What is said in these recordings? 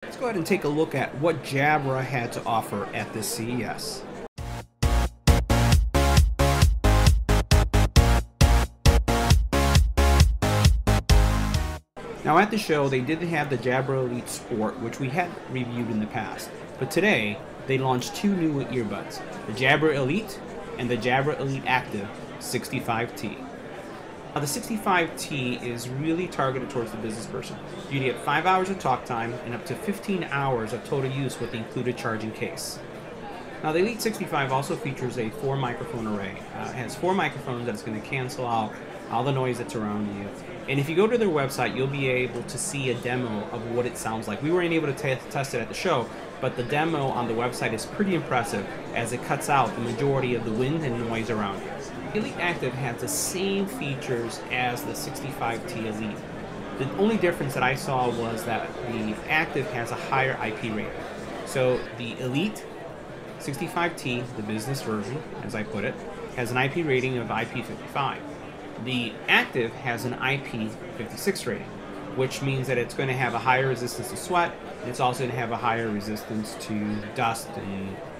Let's go ahead and take a look at what Jabra had to offer at this CES. Now at the show, they did have the Jabra Elite Sport, which we had reviewed in the past. But today, they launched two new earbuds, the Jabra Elite and the Jabra Elite Active 65T. Now the 65T is really targeted towards the business person. You get 5 hours of talk time and up to 15 hours of total use with the included charging case. Now the Elite 65 also features a 4 microphone array. It has 4 microphones that's going to cancel out all the noise that's around you. And if you go to their website, you'll be able to see a demo of what it sounds like. We weren't able to test it at the show, but the demo on the website is pretty impressive as it cuts out the majority of the wind and noise around you. The Elite Active has the same features as the 65T Elite. The only difference that I saw was that the Active has a higher IP rating. So the Elite 65T, the business version, as I put it, has an IP rating of IP55. The Active has an IP56 rating, which means that it's going to have a higher resistance to sweat, and it's also going to have a higher resistance to dust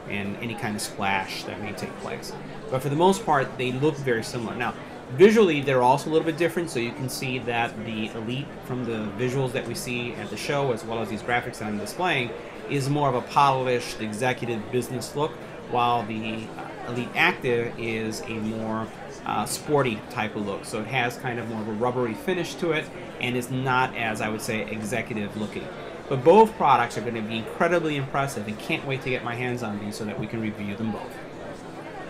and any kind of splash that may take place. But for the most part, they look very similar. Now, visually, they're also a little bit different, so you can see that the Elite, from the visuals that we see at the show, as well as these graphics that I'm displaying, is more of a polished executive business look, while the Elite Active is a more sporty type of look. So it has kind of more of a rubbery finish to it and is not as, I would say, executive looking. But both products are going to be incredibly impressive and can't wait to get my hands on these so that we can review them both.